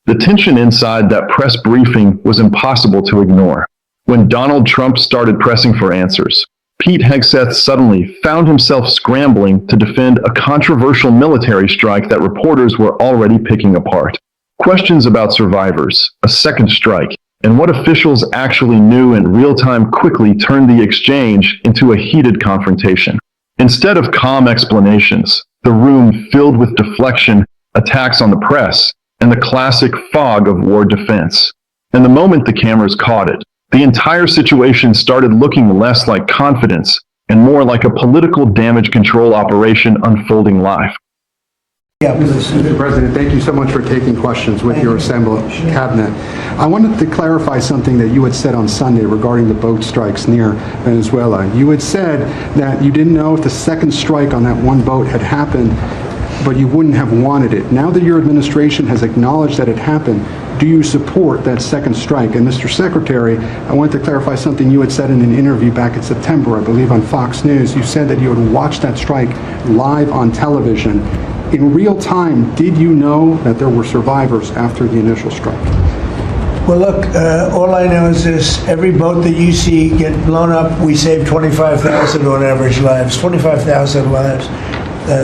The tension inside that press briefing was impossible to ignore. When Donald Trump started pressing for answers, Pete Hegseth suddenly found himself scrambling to defend a controversial military strike that reporters were already picking apart. Questions about survivors, a second strike, and what officials actually knew in real time quickly turned the exchange into a heated confrontation. Instead of calm explanations, the room filled with deflection, attacks on the press, and the classic fog of war defense. And the moment the cameras caught it, the entire situation started looking less like confidence and more like a political damage control operation unfolding live. Yeah, Mr. President, thank you so much for taking questions with your assembled cabinet. I wanted to clarify something that you had said on Sunday regarding the boat strikes near Venezuela. You had said that you didn't know if the second strike on that one boat had happened, but you wouldn't have wanted it. Now that your administration has acknowledged that it happened, do you support that second strike? And Mr. Secretary, I wanted to clarify something you had said in an interview back in September, I believe on Fox News. You said that you had watched that strike live on television. In real time, did you know that there were survivors after the initial strike? Well, look, all I know is this. Every boat that you see get blown up, we save 25,000 on average lives, 25,000 lives.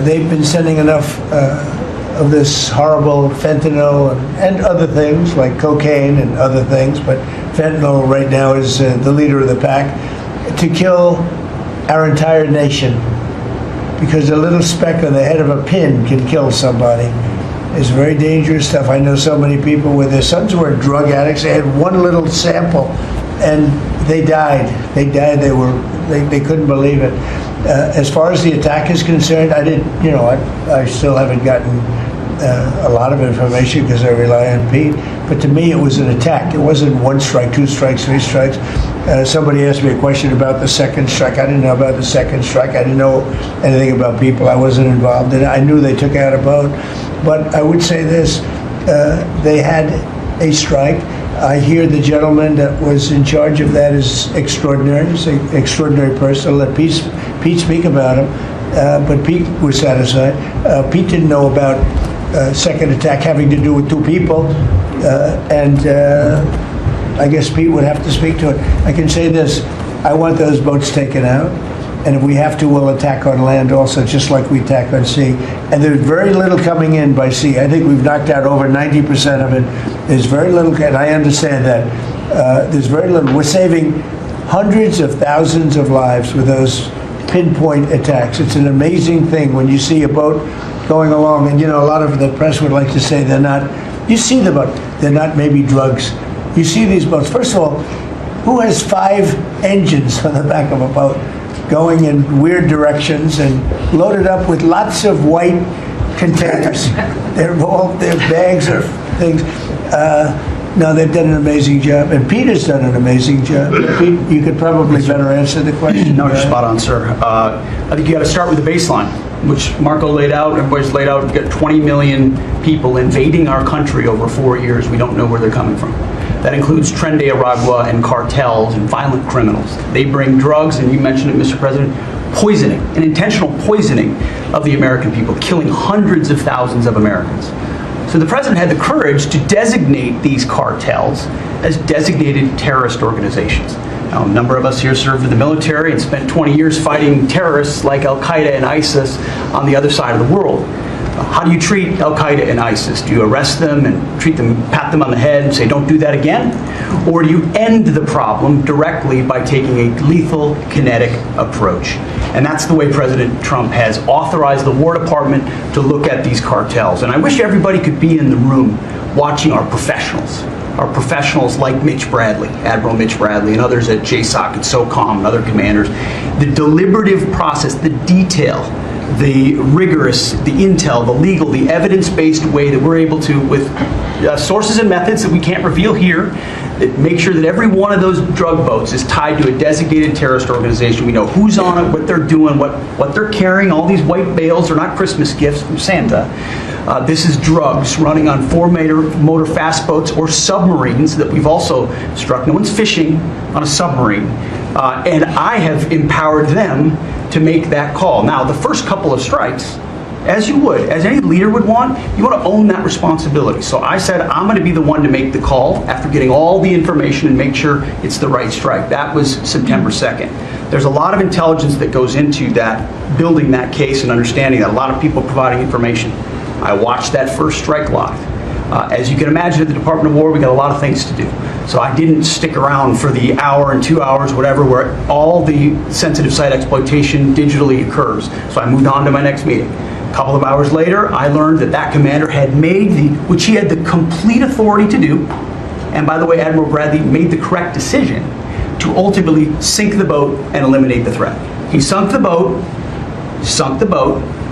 They've been sending enough of this horrible fentanyl and other things like cocaine and other things, but fentanyl right now is the leader of the pack, to kill our entire nation. Because a little speck on the head of a pin can kill somebody. It's very dangerous stuff. I know so many people where their sons were drug addicts. They had one little sample and they died. They couldn't believe it. As far as the attack is concerned, I still haven't gotten a lot of information because I rely on Pete. But to me, it was an attack. It wasn't one strike, two strikes, three strikes. Somebody asked me a question about the second strike. I didn't know about the second strike. I didn't know anything about people. I wasn't involved in it. I knew they took out a boat. But I would say this, they had a strike. I hear the gentleman that was in charge of that is extraordinary. He's an extraordinary person. I'll let Pete speak about him. But Pete was satisfied. Pete didn't know about second attack having to do with two people. I guess Pete would have to speak to it. I can say this, I want those boats taken out. And if we have to, we'll attack on land also, just like we attack on sea. And there's very little coming in by sea. I think we've knocked out over 90% of it. There's very little, and I understand that. There's very little. We're saving hundreds of thousands of lives with those pinpoint attacks. It's an amazing thing when you see a boat going along, and a lot of the press would like to say they're not, you see the boat, they're not maybe drugs. You see these boats. First of all, who has 5 engines on the back of a boat going in weird directions and loaded up with lots of white containers? They're bags of things. No, they've done an amazing job, and Peter's done an amazing job. Pete, you could probably better answer the question. No, you're spot on, sir. I think you got to start with the baseline, which Marco laid out, everybody's laid out. We've got 20 million people invading our country over 4 years. We don't know where they're coming from. That includes Tren de Aragua and cartels and violent criminals. They bring drugs, and you mentioned it, Mr. President, poisoning, an intentional poisoning of the American people, killing hundreds of thousands of Americans. So the president had the courage to designate these cartels as designated terrorist organizations. Now, a number of us here served in the military and spent 20 years fighting terrorists like Al-Qaeda and ISIS on the other side of the world. How do you treat Al-Qaeda and ISIS? Do you arrest them and treat them, pat them on the head and say, don't do that again? Or do you end the problem directly by taking a lethal, kinetic approach? And that's the way President Trump has authorized the War Department to look at these cartels. And I wish everybody could be in the room watching our professionals like Mitch Bradley, Admiral Mitch Bradley, and others at JSOC and SOCOM and other commanders. The deliberative process, the detail, the rigorous, the intel, the legal, the evidence-based way that we're able to, with sources and methods that we can't reveal here, that make sure that every one of those drug boats is tied to a designated terrorist organization. We know who's on it, what they're doing, what they're carrying. All these white bales are not Christmas gifts from Santa. This is drugs running on 4-motor fast boats or submarines that we've also struck. No one's fishing on a submarine. And I have empowered them to make that call. Now, the first couple of strikes, as you would, as any leader would want, you want to own that responsibility. So I said, I'm going to be the one to make the call after getting all the information and make sure it's the right strike. That was September 2nd. There's a lot of intelligence that goes into that, building that case and understanding that, a lot of people providing information. I watched that first strike live. As you can imagine, at the Department of War, we got a lot of things to do. So I didn't stick around for the hour and 2 hours, whatever, where all the sensitive site exploitation digitally occurs. So I moved on to my next meeting. A couple of hours later, I learned that that commander had made which he had the complete authority to do, and by the way, Admiral Bradley made the correct decision to ultimately sink the boat and eliminate the threat. He sunk the boat,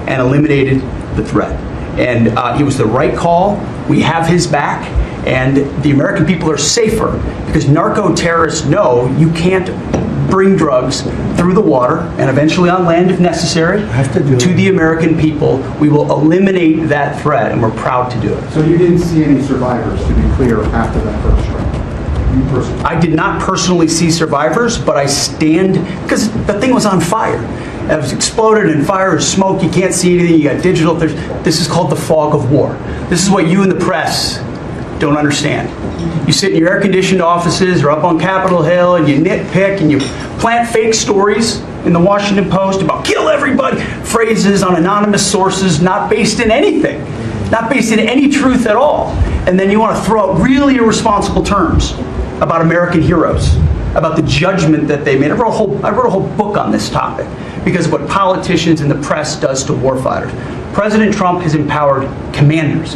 and eliminated the threat. And it was the right call. We have his back, and the American people are safer because narco-terrorists know you can't bring drugs through the water and eventually on land if necessary to the American people. We will eliminate that threat, and we're proud to do it. So you didn't see any survivors, to be clear, after that first strike? You personally? I did not personally see survivors, but I stand, because the thing was on fire. It was exploded and fire and smoke. You can't see anything. You got digital. This is called the fog of war. This is what you in the press don't understand. You sit in your air-conditioned offices or up on Capitol Hill and you nitpick and you plant fake stories in the Washington Post about kill everybody, phrases on anonymous sources not based in anything, not based in any truth at all. And then you want to throw out really irresponsible terms about American heroes, about the judgment that they made. I wrote a whole book on this topic because of what politicians and the press does to warfighters. President Trump has empowered commanders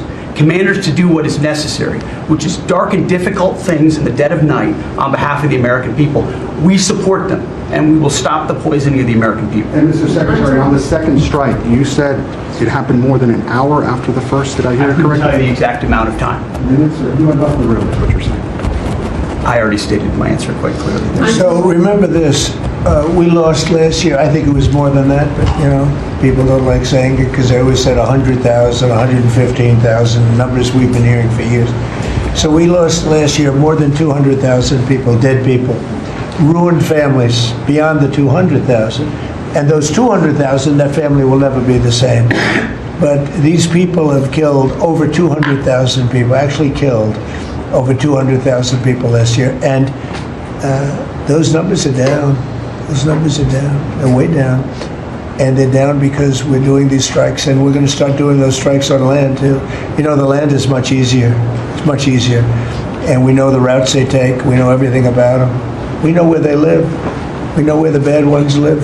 to do what is necessary, which is dark and difficult things in the dead of night on behalf of the American people. We support them, and we will stop the poisoning of the American people. And Mr. Secretary, on the second strike, you said it happened more than an hour after the first. Did I hear it I couldn't tell correctly? you the exact amount of time. Minutes, or you went off the room, is what you're saying. I already stated my answer quite clearly. So remember this, we lost last year, I think it was more than that, but people don't like saying it because they always said 100,000, 115,000, numbers we've been hearing for years. So we lost last year more than 200,000 people, dead people, ruined families beyond the 200,000. And those 200,000, that family will never be the same. But these people have killed over 200,000 people, actually killed over 200,000 people last year, and those numbers are down. Those numbers are down. They're way down, and they're down because we're doing these strikes, and we're going to start doing those strikes on land too. The land is much easier. It's much easier, and we know the routes they take. We know everything about them. We know where they live. We know where the bad ones live,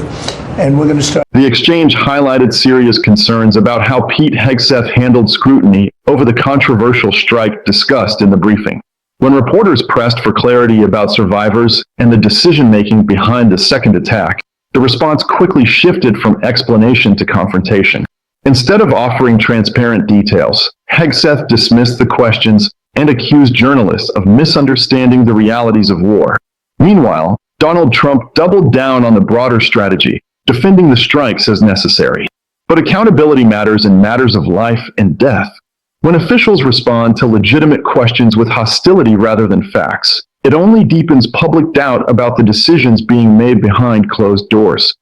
and we're going to start. The exchange highlighted serious concerns about how Pete Hegseth handled scrutiny over the controversial strike discussed in the briefing. When reporters pressed for clarity about survivors and the decision-making behind the second attack, the response quickly shifted from explanation to confrontation. Instead of offering transparent details, Hegseth dismissed the questions and accused journalists of misunderstanding the realities of war. Meanwhile, Donald Trump doubled down on the broader strategy, defending the strikes as necessary. But accountability matters in matters of life and death. When officials respond to legitimate questions with hostility rather than facts, it only deepens public doubt about the decisions being made behind closed doors.